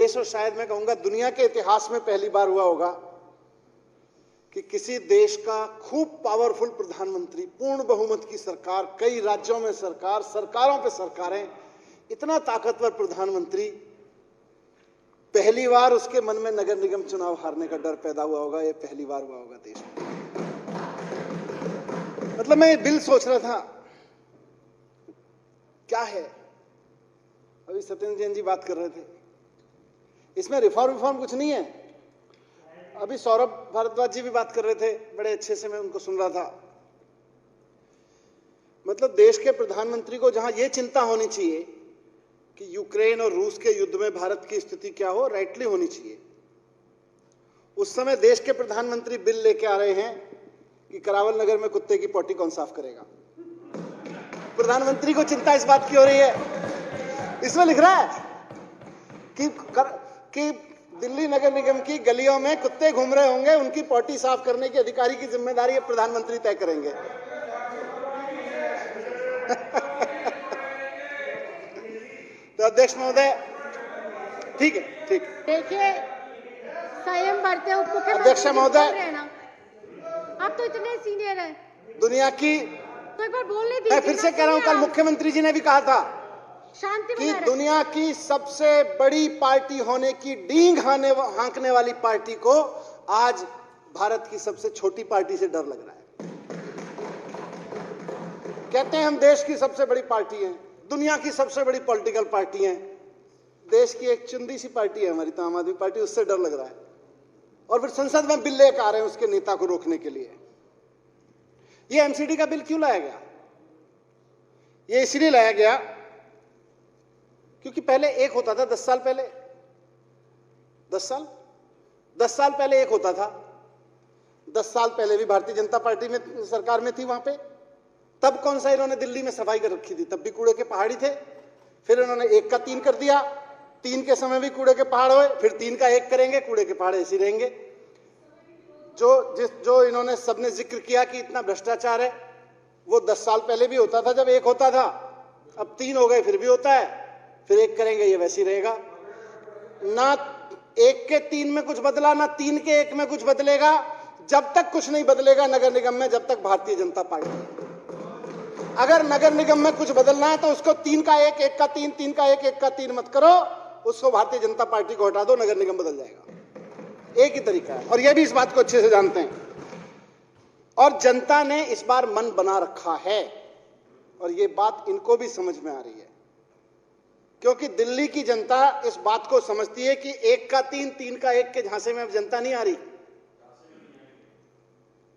देश और शायद मैं कहूंगा दुनिया के इतिहास में पहली बार हुआ होगा कि किसी देश का खूब पावरफुल प्रधानमंत्री, पूर्ण बहुमत की सरकार, कई राज्यों में सरकार, सरकारों पे सरकारें, इतना ताकतवर प्रधानमंत्री, पहली बार उसके मन में नगर निगम चुनाव हारने का डर पैदा हुआ होगा। ये पहली बार हुआ होगा देश में। मतलब मैं ये बिल सोच रहा था क्या है, अभी सत्येंद्र जैन जी बात कर रहे थे, इसमें रिफॉर्म कुछ नहीं है। अभी सौरभ भारद्वाज जी भी बात कर रहे थे, बड़े अच्छे से मैं उनको सुन रहा था। मतलब देश के प्रधानमंत्री को जहां यह चिंता होनी चाहिए कि यूक्रेन और रूस के युद्ध में भारत की स्थिति क्या हो, राइटली होनी चाहिए, उस समय देश के प्रधानमंत्री बिल लेके आ रहे हैं कि करावल नगर में कुत्ते की पोटी कौन साफ करेगा। प्रधानमंत्री को चिंता इस बात की हो रही है, इसमें लिख रहा है कि दिल्ली नगर निगम की गलियों में कुत्ते घूम रहे होंगे, उनकी पोटी साफ करने की अधिकारी की जिम्मेदारी प्रधानमंत्री तय करेंगे। तो अध्यक्ष महोदय, ठीक है, ठीक है। देखिए, संयम बरते हुए मुख्यमंत्री अध्यक्ष महोदय, आप तो इतने सीनियर हैं, दुनिया की, तो एक बार बोलने दीजिए। मैं फिर से कह रहा हूं, कल मुख्यमंत्री जी ने भी कहा था शांति कि दुनिया की सबसे बड़ी पार्टी होने की डींग हाँकने वाली पार्टी को आज भारत की सबसे छोटी पार्टी से डर लग रहा है। कहते हैं हम देश की सबसे बड़ी पार्टी हैं, दुनिया की सबसे बड़ी पॉलिटिकल पार्टी हैं, देश की एक चुंदी सी पार्टी है हमारी तो आम आदमी पार्टी, उससे डर लग रहा है। और फिर संसद में बिल लेकर आ रहे हैं उसके नेता को रोकने के लिए। ये एमसीडी का बिल क्यों लाया गया? ये इसलिए लाया गया क्योंकि पहले एक होता था, 10 साल पहले, 10 साल पहले एक होता था। 10 साल पहले भी भारतीय जनता पार्टी में सरकार में थी, वहां पे तब कौन सा इन्होंने दिल्ली में सफाई कर रखी थी, तब भी कूड़े के पहाड़ ही थे। फिर इन्होंने 1 का 3 कर दिया, 3 के समय भी कूड़े के पहाड़ हुए, फिर 3 का 1 करेंगे, कूड़े के पहाड़ ऐसे रहेंगे। जो इन्होंने सबने जिक्र किया कि इतना भ्रष्टाचार है, वो 10 साल पहले भी होता था जब 1 होता था, अब 3 हो गए, फिर भी होता है, फिर 1 करेंगे, ये वैसे ही रहेगा। ना 1 के 3 में कुछ बदला, ना 3 के 1 में कुछ बदलेगा। जब तक कुछ नहीं बदलेगा नगर निगम में, जब तक भारतीय जनता पार्टी। अगर नगर निगम में कुछ बदलना है तो उसको 3 का 1, 1 का 3, 3 का 1, 1 का 3 मत करो, उसको भारतीय जनता पार्टी को हटा दो, नगर निगम बदल जाएगा। एक ही तरीका है, और ये भी इस बात को अच्छे से जानते हैं। और जनता ने इस बार मन बना रखा है, और ये बात इनको भी समझ में आ रही है, क्योंकि दिल्ली की जनता इस बात को समझती है कि 1 का 3, 3 का 1 के झांसे में अब जनता नहीं आ रही।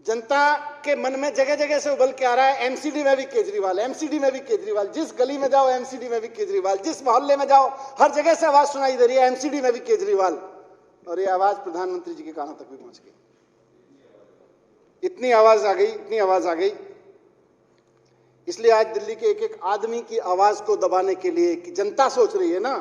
जनता के मन में जगह जगह से उबल के आ रहा है, एमसीडी में भी केजरीवाल, एमसीडी में भी केजरीवाल, जिस गली में जाओ एमसीडी में भी केजरीवाल, जिस मोहल्ले में जाओ हर जगह से आवाज सुनाई दे रही है, एमसीडी में भी केजरीवाल। और ये आवाज प्रधानमंत्री जी के कानों तक भी पहुंच गई। इतनी आवाज आ गई, इतनी आवाज आ गई। इसलिए आज दिल्ली के एक एक आदमी की आवाज को दबाने के लिए, कि जनता सोच रही है ना,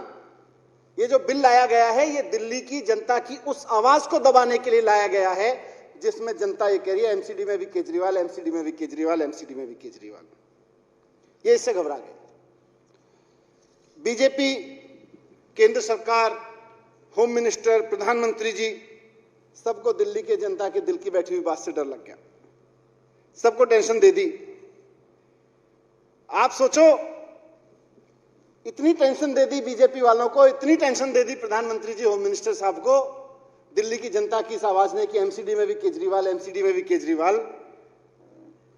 ये जो बिल लाया गया है, ये दिल्ली की जनता की उस आवाज को दबाने के लिए लाया गया है जिसमें जनता ये कह रही है एमसीडी में भी केजरीवाल, एमसीडी में भी केजरीवाल, एमसीडी में भी केजरीवाल। ये इससे घबरा गए। बीजेपी, केंद्र सरकार, होम मिनिस्टर, प्रधानमंत्री जी, सबको दिल्ली के जनता के दिल की बैठी हुई बात से डर लग गया, सबको टेंशन दे दी। आप सोचो, इतनी टेंशन दे दी बीजेपी वालों को, इतनी टेंशन दे दी प्रधानमंत्री जी, होम मिनिस्टर साहब को, दिल्ली की जनता की इस आवाज ने कि एमसीडी में भी केजरीवाल, एमसीडी में भी केजरीवाल,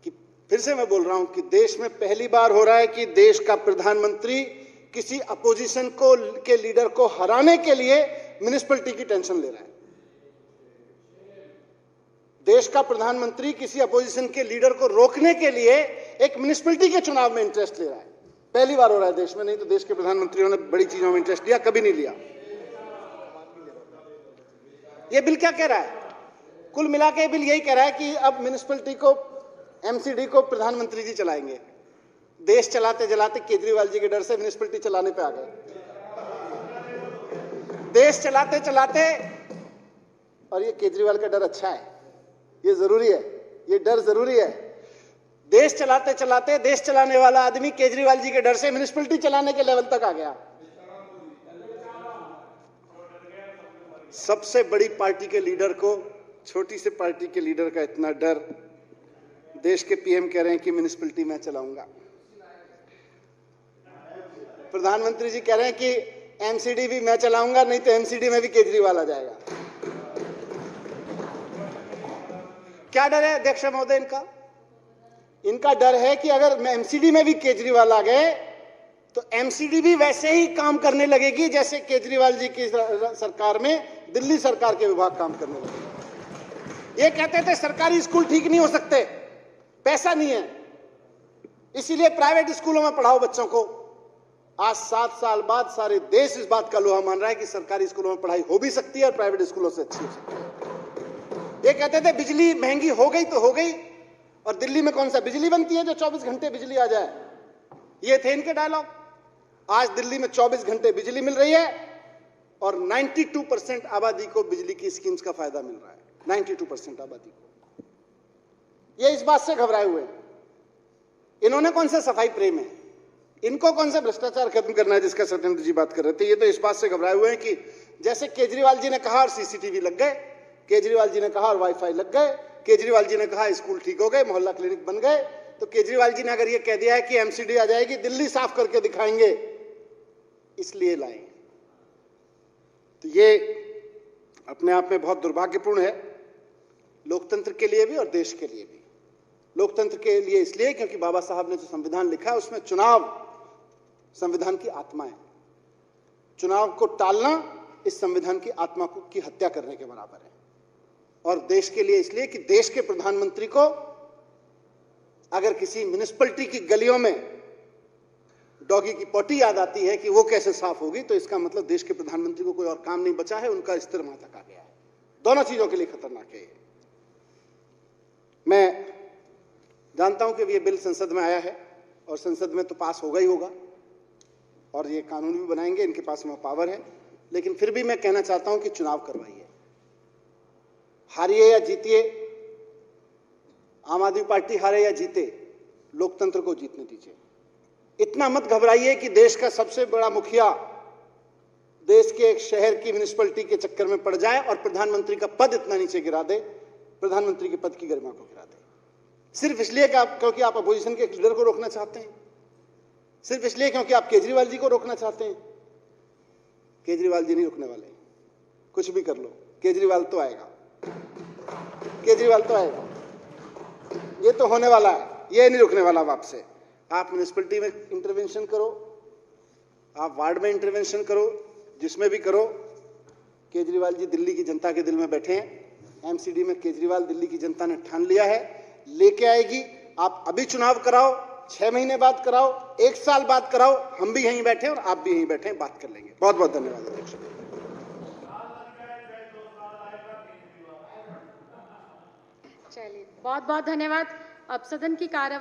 कि फिर से मैं बोल रहा हूं कि देश में पहली बार हो रहा है कि देश का प्रधानमंत्री किसी अपोजिशन को के लीडर को हराने के लिए म्युनिसिपैलिटी की टेंशन ले रहा है। देश का प्रधानमंत्री किसी अपोजिशन के लीडर को रोकने के लिए एक म्युनिसिपैलिटी के चुनाव में इंटरेस्ट ले रहा है। पहली बार हो रहा है देश में, नहीं तो देश के प्रधानमंत्रियों ने बड़ी चीजों में इंटरेस्ट लिया, कभी नहीं लिया। ये बिल क्या कह रहा है? कुल मिला के बिल यही कह रहा है कि अब म्युनिसिपैलिटी को, एमसीडी को प्रधानमंत्री जी चलाएंगे। देश चलाते चलाते केजरीवाल जी के डर से म्युनिसिपैलिटी चलाने पे आ गए। देश चलाते चलाते, और ये केजरीवाल का डर अच्छा है, ये जरूरी है, ये डर जरूरी है। देश चलाते चलाते देश चलाने वाला आदमी केजरीवाल जी के डर से म्युनिसिपैलिटी चलाने के लेवल तक आ गया। सबसे बड़ी पार्टी के लीडर को छोटी सी पार्टी के लीडर का इतना डर। देश के पीएम कह रहे हैं कि म्युनिसिपैलिटी मैं चलाऊंगा। प्रधानमंत्री जी कह रहे हैं कि एमसीडी भी मैं चलाऊंगा, नहीं तो एमसीडी में भी केजरीवाल आ जाएगा। क्या डर है अध्यक्ष महोदय इनका? इनका डर है कि अगर एमसीडी में भी केजरीवाल आ गए तो एमसीडी भी वैसे ही काम करने लगेगी जैसे केजरीवाल जी की सरकार में दिल्ली सरकार के विभाग काम करने लगे। ये कहते थे सरकारी स्कूल ठीक नहीं हो सकते, पैसा नहीं है, इसीलिए प्राइवेट स्कूलों में पढ़ाओ बच्चों को। आज 7 साल बाद सारे देश इस बात का लोहा मान रहा है कि सरकारी स्कूलों में पढ़ाई हो भी सकती है और प्राइवेट स्कूलों से अच्छी हो सकती है। ये कहते थे बिजली महंगी हो गई तो हो गई, और दिल्ली में कौन सा बिजली बनती है जो 24 घंटे बिजली आ जाए? ये थे इनके डायलॉग। आज दिल्ली में 24 घंटे बिजली मिल रही है और 92% आबादी को बिजली की स्कीम्स का फायदा मिल रहा है। 92% आबादी को। ये इस बात से घबराए हुए हैं। इन्होंने कौन सा सफाई प्रेम है, इनको कौन सा भ्रष्टाचार खत्म करना है जिसका सत्येंद्र जी बात कर रहे थे? ये तो इस बात से घबराए हुए हैं कि जैसे केजरीवाल जी ने कहा और सीसीटीवी लग गए, केजरीवाल जी ने कहा और वाईफाई लग गए, केजरीवाल जी ने कहा स्कूल ठीक हो गए, मोहल्ला क्लिनिक बन गए, तो केजरीवाल जी ने अगर ये कह दिया है कि एमसीडी आ जाएगी, दिल्ली साफ करके दिखाएंगे, इसलिए लाएंगे। तो ये अपने आप में बहुत दुर्भाग्यपूर्ण है, लोकतंत्र के लिए भी और देश के लिए भी। लोकतंत्र के लिए इसलिए क्योंकि बाबा साहब ने जो संविधान लिखा है उसमें चुनाव संविधान की आत्मा है। चुनाव को टालना इस संविधान की आत्मा की हत्या करने के बराबर है। और देश के लिए इसलिए कि देश के प्रधानमंत्री को अगर किसी म्युनिसिपैलिटी की गलियों में डॉगी की पोटी याद आती है कि वो कैसे साफ होगी, तो इसका मतलब देश के प्रधानमंत्री को कोई और काम नहीं बचा है, उनका स्थिर मातक आ गया है। दोनों चीजों के लिए खतरनाक है। मैं जानता हूं कि ये बिल संसद में आया है और संसद में तो पास होगा ही होगा और ये कानून भी बनाएंगे, इनके पास में पावर है। लेकिन फिर भी मैं कहना चाहता हूं कि चुनाव करवाइए, हारिए या जीतिए, आम आदमी पार्टी हारे या जीते, लोकतंत्र को जीतने दीजिए। इतना मत घबराइए कि देश का सबसे बड़ा मुखिया देश के एक शहर की म्युनिसिपैलिटी के चक्कर में पड़ जाए और प्रधानमंत्री का पद इतना नीचे गिरा दे, प्रधानमंत्री के पद की गरिमा को गिरा दे, सिर्फ इसलिए क्योंकि आप अपोजिशन के एक लीडर को रोकना चाहते हैं, सिर्फ इसलिए क्योंकि आप केजरीवाल जी को रोकना चाहते हैं। केजरीवाल जी नहीं रुकने वाले, कुछ भी कर लो, केजरीवाल तो आएगा, केजरीवाल तो आएगा। ये तो होने वाला है, ये नहीं रुकने वाला आपसे। आप म्युनिसिपैलिटी में इंटरवेंशन करो, आप वार्ड में इंटरवेंशन करो, जिसमें भी करो। केजरीवाल जी दिल्ली की जनता के दिल में बैठे हैं। एमसीडी में केजरीवाल दिल्ली की जनता ने ठान लिया है, लेके आएगी। आप अभी चुनाव कराओ, 6 महीने बाद कराओ, 1 साल बाद कराओ, हम भी यहीं बैठे और आप भी यहीं बैठे, बात कर लेंगे। बहुत बहुत धन्यवाद अध्यक्ष। चलिए, बहुत बहुत धन्यवाद। अब सदन की कार्यवाही